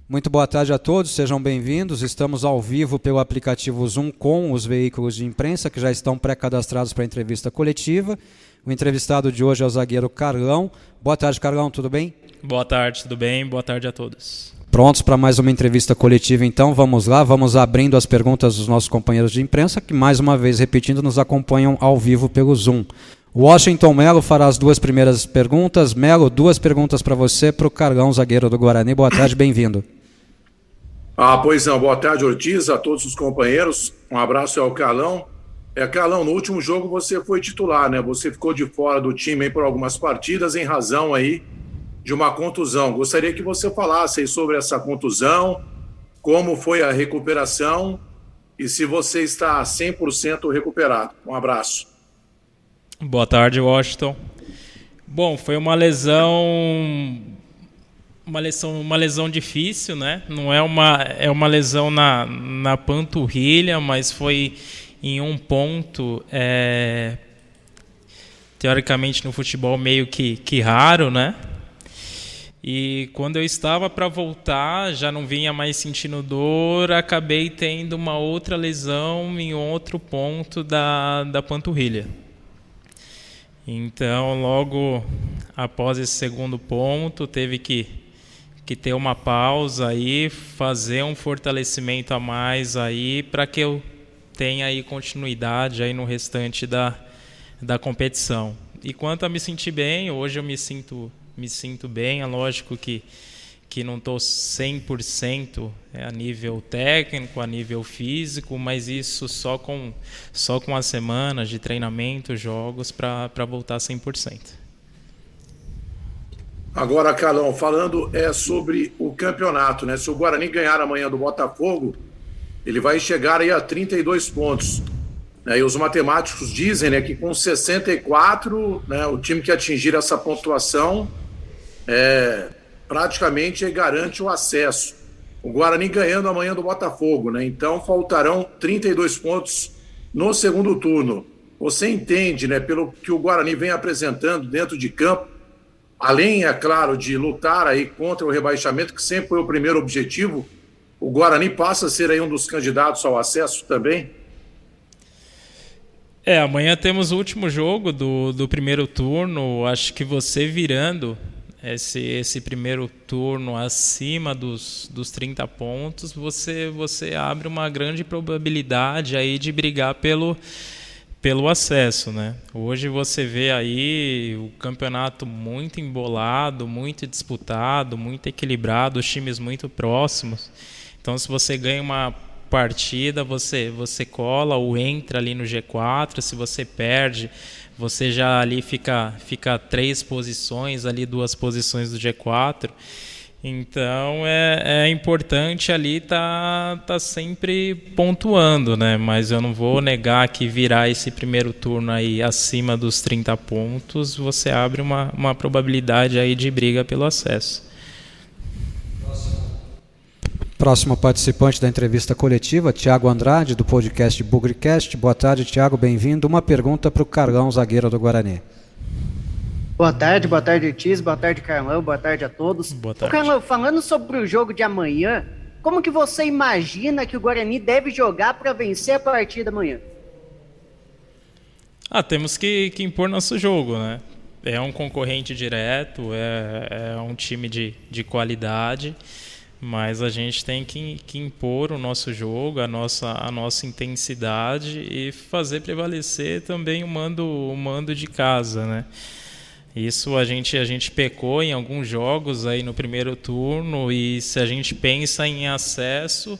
Muito boa tarde a todos, sejam bem-vindos. Estamos ao vivo pelo aplicativo Zoom com os veículos de imprensa que já estão pré-cadastrados para a entrevista coletiva. O entrevistado de hoje é o zagueiro Carlão. Boa tarde, Carlão, tudo bem? Boa tarde, tudo bem? Boa tarde a todos. Prontos para mais uma entrevista coletiva, então vamos lá, vamos abrindo as perguntas dos nossos companheiros de imprensa que, mais uma vez repetindo, nos acompanham ao vivo pelo Zoom. Washington Melo fará as duas primeiras perguntas. Melo, duas perguntas para você, para o Carlão, zagueiro do Guarani. Boa tarde, bem-vindo. Pois não, boa tarde, Ortiz, a todos os companheiros. Um abraço ao Carlão. Carlão, no último jogo você foi titular, né? Você ficou de fora do time aí por algumas partidas em razão aí de uma contusão. Gostaria que você falasse aí sobre essa contusão, como foi a recuperação e se você está 100% recuperado. Um abraço. Boa tarde, Washington. Bom, foi uma lesão difícil, né? Não é uma lesão na panturrilha, mas foi em um ponto, teoricamente no futebol meio que raro, né? E quando eu estava para voltar, já não vinha mais sentindo dor, acabei tendo uma outra lesão em outro ponto da panturrilha. Então, logo após esse segundo ponto, teve que ter uma pausa aí, fazer um fortalecimento a mais aí para que eu tenha aí continuidade aí no restante da competição. E quanto a me sentir bem, hoje eu me sinto bem. É lógico que não estou 100% a nível técnico, a nível físico, mas isso só com as semanas de treinamento, jogos, para voltar 100%. Agora, Carlão, falando sobre o campeonato, né? Se o Guarani ganhar amanhã do Botafogo, ele vai chegar aí a 32 pontos. Né? E os matemáticos dizem, né, que com 64, né, o time que atingir essa pontuação praticamente garante o acesso. O Guarani ganhando amanhã do Botafogo, né? Então faltarão 32 pontos no segundo turno. Você entende, né, pelo que o Guarani vem apresentando dentro de campo, além, é claro, de lutar aí contra o rebaixamento, que sempre foi o primeiro objetivo, o Guarani passa a ser aí um dos candidatos ao acesso também? Amanhã temos o último jogo do primeiro turno. Acho que você virando esse primeiro turno acima dos 30 pontos, você abre uma grande probabilidade aí de brigar pelo acesso, né? Hoje você vê aí o campeonato muito embolado, muito disputado, muito equilibrado, os times muito próximos. Então, se você ganha uma partida, você cola ou entra ali no G4. Se você perde, você já ali fica 3 posições, ali 2 posições do G4. Então é importante ali tá sempre pontuando, né? Mas eu não vou negar que virar esse primeiro turno aí acima dos 30 pontos, você abre uma probabilidade aí de briga pelo acesso. Próximo participante da entrevista coletiva, Thiago Andrade, do podcast Bugrecast. Boa tarde, Thiago, bem-vindo. Uma pergunta para o Carlão, zagueiro do Guarani. Boa tarde, Ortiz, boa tarde, Carlão, boa tarde a todos. Boa tarde. Carlão, falando sobre o jogo de amanhã, como que você imagina que o Guarani deve jogar para vencer a partida amanhã? Temos que impor nosso jogo, né? É um concorrente direto, é um time de qualidade, mas a gente tem que impor o nosso jogo, a nossa intensidade e fazer prevalecer também o mando de casa, né? Isso a gente pecou em alguns jogos aí no primeiro turno, e se a gente pensa em acesso,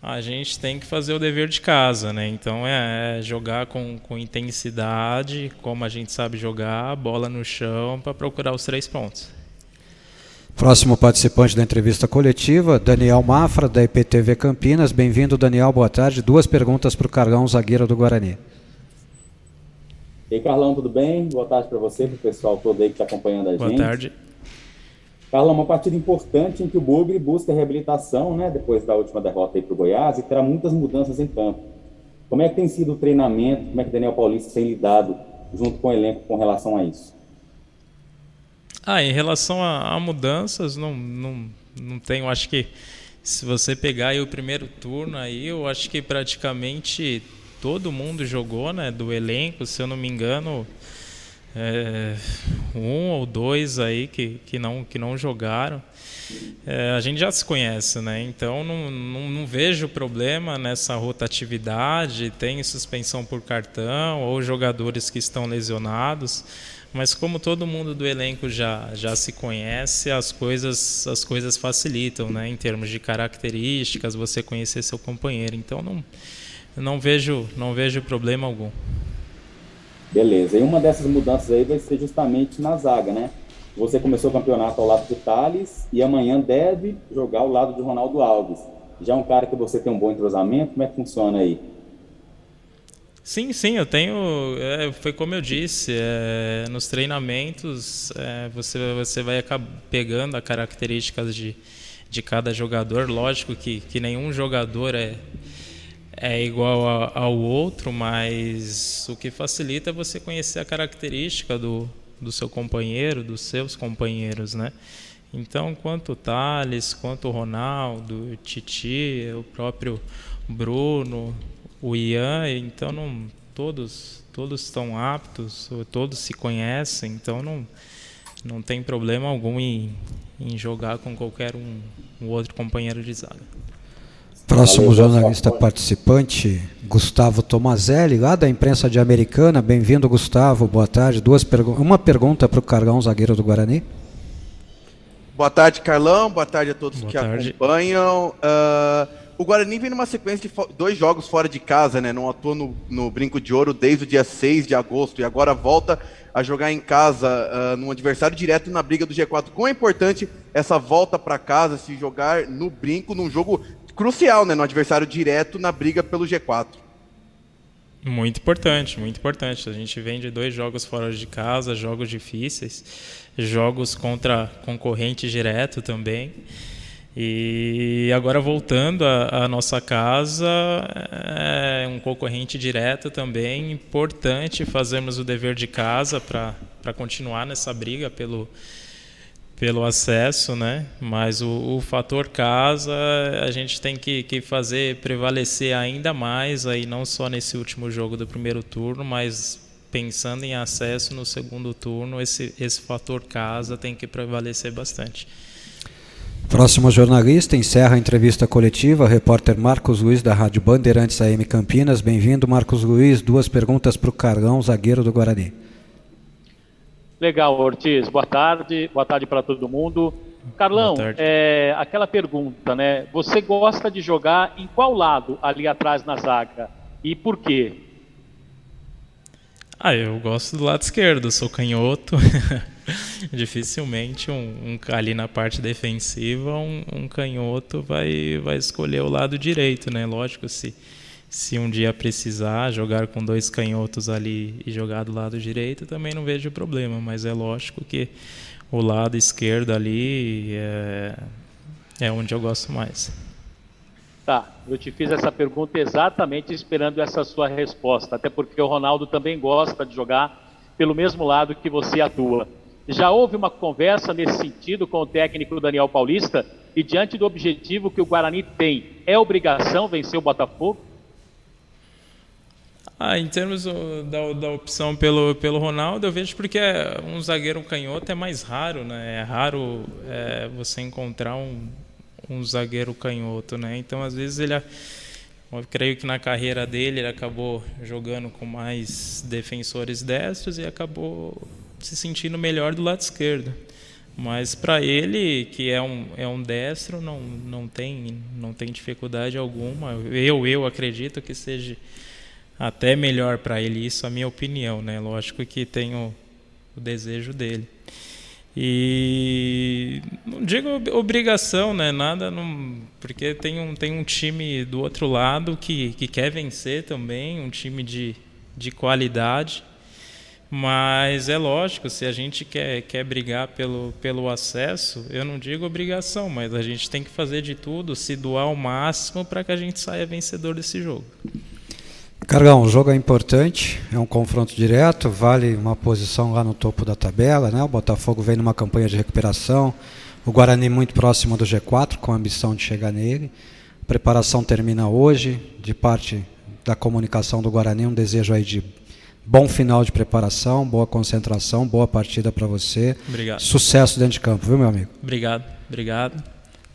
a gente tem que fazer o dever de casa, né? Então é jogar com intensidade, como a gente sabe jogar, bola no chão para procurar os 3 pontos. Próximo participante da entrevista coletiva, Daniel Mafra, da IPTV Campinas. Bem-vindo, Daniel, boa tarde. 2 perguntas para o Carlão, zagueiro do Guarani. E aí, Carlão, tudo bem? Boa tarde para você, para o pessoal todo aí que está acompanhando a gente. Boa tarde. Carlão, uma partida importante em que o Bugre busca reabilitação, né, depois da última derrota aí para o Goiás, e terá muitas mudanças em campo. Como é que tem sido o treinamento? Como é que o Daniel Paulista tem lidado junto com o elenco com relação a isso? Em relação a mudanças, não tenho, acho que se você pegar aí o primeiro turno aí, eu acho que praticamente todo mundo jogou, né, do elenco, se eu não me engano, um ou dois aí que não jogaram. A gente já se conhece, né? Então não vejo problema nessa rotatividade, tem suspensão por cartão ou jogadores que estão lesionados, mas como todo mundo do elenco já se conhece, as coisas facilitam, né? Em termos de características, você conhecer seu companheiro, então não vejo problema algum. Beleza, e uma dessas mudanças aí vai ser justamente na zaga, né? Você começou o campeonato ao lado de Thales e amanhã deve jogar ao lado de Ronaldo Alves. Já é um cara que você tem um bom entrosamento, como é que funciona aí? Sim, eu tenho, foi como eu disse, nos treinamentos você vai acabar pegando as características de cada jogador. Lógico que nenhum jogador é igual ao outro, mas o que facilita é você conhecer a característica do seu companheiro, dos seus companheiros, né? Então, quanto o Thales, quanto o Ronaldo, o Titi, o próprio Bruno, o Ian, então todos estão aptos, todos se conhecem, então não tem problema algum em jogar com qualquer um outro companheiro de zaga. Próximo jornalista participante, Gustavo Tomazelli, lá da imprensa de Americana. Bem-vindo, Gustavo. Boa tarde. Uma pergunta para o Carlão, zagueiro do Guarani. Boa tarde, Carlão. Boa tarde a todos que acompanham. O Guarani vem numa sequência de 2 jogos fora de casa, né? Não atua no Brinco de Ouro desde o dia 6 de agosto e agora volta a jogar em casa num adversário direto na briga do G4. Quão é importante essa volta para casa, se jogar no Brinco, num jogo crucial, né? No adversário direto na briga pelo G4. Muito importante, muito importante. A gente vem de 2 jogos fora de casa, jogos difíceis, jogos contra concorrente direto também. E agora voltando à nossa casa, é um concorrente direto também, importante fazermos o dever de casa para continuar nessa briga pelo acesso, né? Mas o fator casa a gente tem que fazer prevalecer ainda mais, aí não só nesse último jogo do primeiro turno, mas pensando em acesso no segundo turno, esse fator casa tem que prevalecer bastante. Próximo jornalista, encerra a entrevista coletiva, repórter Marcos Luiz da Rádio Bandeirantes AM Campinas. Bem-vindo, Marcos Luiz. 2 perguntas para o Carlão, zagueiro do Guarani. Legal, Ortiz. Boa tarde para todo mundo. Carlão, aquela pergunta, né? Você gosta de jogar em qual lado ali atrás na zaga? E por quê? Eu gosto do lado esquerdo, sou canhoto. Dificilmente ali na parte defensiva um canhoto vai escolher o lado direito, né? Lógico, se um dia precisar jogar com 2 canhotos ali e jogar do lado direito, também não vejo problema, mas é lógico que o lado esquerdo ali é onde eu gosto mais. Tá, eu te fiz essa pergunta exatamente esperando essa sua resposta, até porque o Ronaldo também gosta de jogar pelo mesmo lado que você atua. Já houve uma conversa nesse sentido com o técnico Daniel Paulista e diante do objetivo que o Guarani tem, é obrigação vencer o Botafogo? Em termos da opção pelo Ronaldo, eu vejo porque um zagueiro canhoto é mais raro, né? É raro você encontrar um zagueiro canhoto, né? Então, às vezes, eu creio que na carreira dele ele acabou jogando com mais defensores destros e acabou se sentindo melhor do lado esquerdo. Mas para ele, que é um destro, não tem dificuldade alguma. Eu acredito que seja até melhor para ele, isso é a minha opinião, né? Lógico que tem o desejo dele. E não digo obrigação, né? Nada, porque tem um time do outro lado que quer vencer também, um time de qualidade. Mas é lógico, se a gente quer brigar pelo acesso, eu não digo obrigação, mas a gente tem que fazer de tudo, se doar ao máximo para que a gente saia vencedor desse jogo. Carlão, o jogo é importante, é um confronto direto, vale uma posição lá no topo da tabela, né? O Botafogo vem numa campanha de recuperação, O Guarani muito próximo do G4, com a ambição de chegar nele. A preparação termina hoje, de parte da comunicação do Guarani, um desejo aí de bom final de preparação, boa concentração, boa partida para você. Obrigado. Sucesso dentro de campo, viu, meu amigo? Obrigado.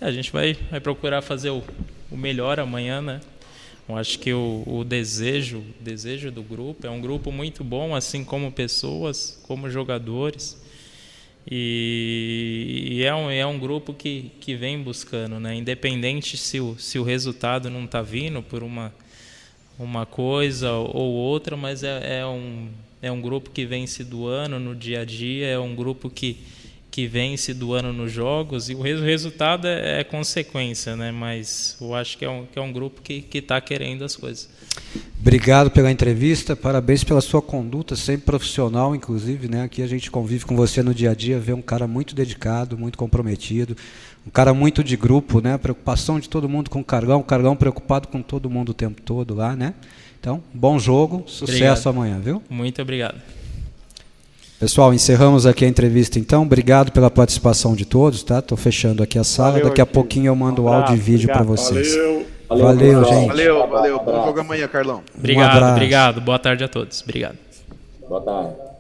A gente vai procurar fazer o melhor amanhã, né? Eu acho que o desejo do grupo é um grupo muito bom, assim como pessoas, como jogadores. E é um grupo que vem buscando, né? Independente se o resultado não está vindo por uma coisa ou outra, mas é um grupo que vem se doando no dia a dia, é um grupo que vem se doando nos jogos, e o resultado é consequência, né? Mas eu acho que é um grupo que está querendo as coisas. Obrigado pela entrevista, parabéns pela sua conduta, sempre profissional, inclusive, né? Aqui a gente convive com você no dia a dia, vê um cara muito dedicado, muito comprometido, um cara muito de grupo, né? Preocupação de todo mundo com o Carlão preocupado com todo mundo o tempo todo lá, né? Então, bom jogo, sucesso amanhã, viu? Muito obrigado. Pessoal, encerramos aqui a entrevista então. Obrigado pela participação de todos, tá? Estou fechando aqui a sala. Daqui a pouquinho eu mando o áudio e vídeo para vocês. Valeu, gente. Valeu. Bom jogo amanhã, Carlão. Obrigado. Boa tarde a todos. Obrigado. Boa tarde.